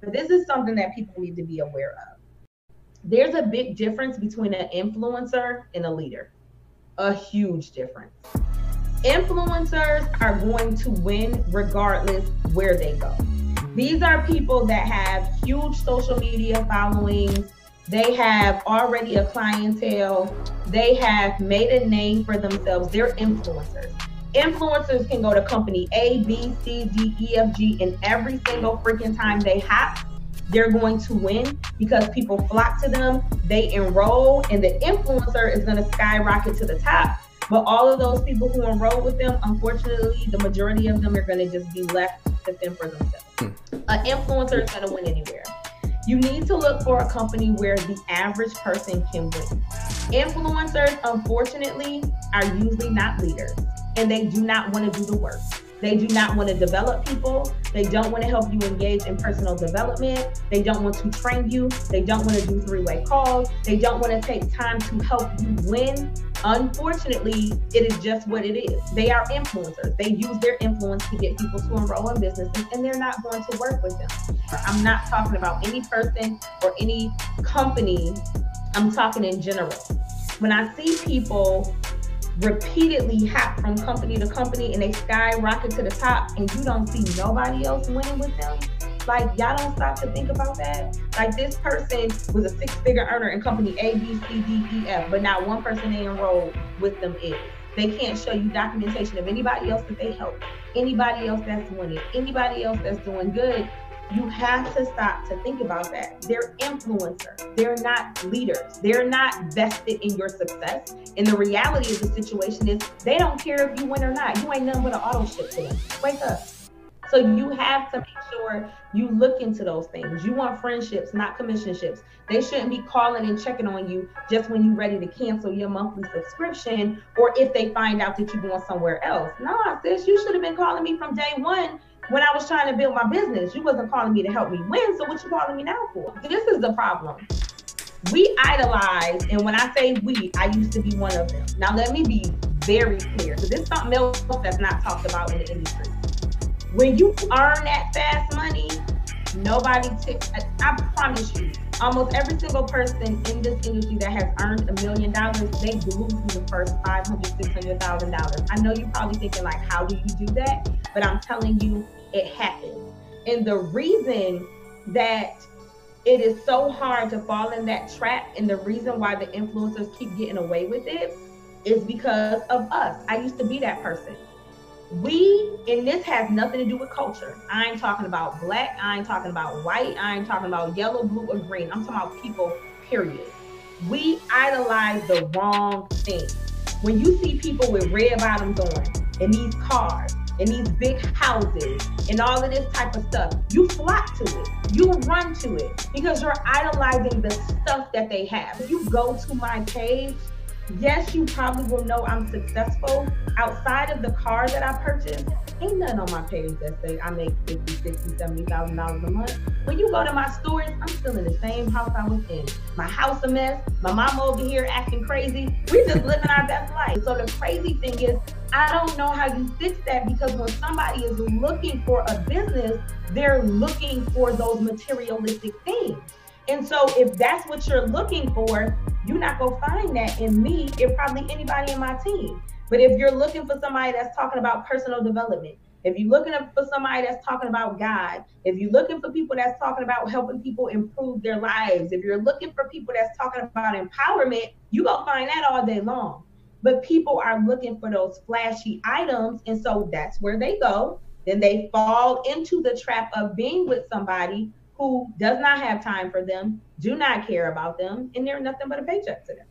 But this is something that people need to be aware of. There's a big difference between an influencer and a leader. A huge difference. Influencers are going to win regardless where they go. These are people that have huge social media followings. They have already a clientele. They have made a name for themselves. They're influencers. Influencers can go to company A, B, C, D, E, F, G, and every single freaking time they hop, they're going to win because people flock to them, they enroll, and the influencer is going to skyrocket to the top. But all of those people who enroll with them, unfortunately, the majority of them are going to just be left to fend for themselves. An influencer is going to win anywhere. You need to look for a company where the average person can win. Influencers, unfortunately, are usually not leaders, and they do not want to do the work. They do not want to develop people. They don't want to help you engage in personal development. They don't want to train you. They don't want to do three-way calls. They don't want to take time to help you win. Unfortunately, it is just what it is. They are influencers. They use their influence to get people to enroll in businesses, and they're not going to work with them. I'm not talking about any person or any company. I'm talking in general. When I see people repeatedly hop from company to company and they skyrocket to the top and you don't see nobody else winning with them, like, y'all don't stop to think about that. Like, this person was a six-figure earner in company A, B, C, D, E, F, but not one person they enrolled with them is. They can't show you documentation of anybody else that they helped, anybody else that's winning, anybody else that's doing good. You have to stop to think about that. They're influencers. They're not leaders. They're not vested in your success. And the reality of the situation is they don't care if you win or not. You ain't nothing but an auto ship to them. Wake up. So you have to make sure you look into those things. You want friendships, not commissionships. They shouldn't be calling and checking on you just when you're ready to cancel your monthly subscription, or if they find out that you're going somewhere else. No, sis, you should have been calling me from day one. When I was trying to build my business, you wasn't calling me to help me win. So what you calling me now for? This is the problem. We idolize, and when I say we, I used to be one of them. Now let me be very clear, because this is something else that's not talked about in the industry. When you earn that fast money, nobody I promise you, almost every single person in this industry that has earned $1 million, they blew through the first $500,000, $600,000. I know you're probably thinking, like, how do you do that? But I'm telling you, it happens. And the reason that it is so hard to fall in that trap, and the reason why the influencers keep getting away with it, is because of us. I used to be that person. And this has nothing to do with culture. I ain't talking about black, I ain't talking about white, I ain't talking about yellow, blue, or green. I'm talking about people, period. We idolize the wrong thing. When you see people with red bottoms on, and these cars, and these big houses, and all of this type of stuff, you flock to it. You run to it because you're idolizing the stuff that they have. If you go to my page, yes, you probably will know I'm successful. Outside of the car that I purchased, ain't nothing on my page that say I make $50,000, $60,000, $70,000 a month. When you go to my stories, I'm still in the same house I was in. My house a mess, my mama over here acting crazy. We just living our best life. So the crazy thing is, I don't know how you fix that, because when somebody is looking for a business, they're looking for those materialistic things. And so if that's what you're looking for, you're not going to find that in me, or probably anybody in my team. But if you're looking for somebody that's talking about personal development, if you're looking for somebody that's talking about God, if you're looking for people that's talking about helping people improve their lives, if you're looking for people that's talking about empowerment, you're going to find that all day long. But people are looking for those flashy items, and so that's where they go. Then they fall into the trap of being with somebody who does not have time for them, do not care about them, and they're nothing but a paycheck to them.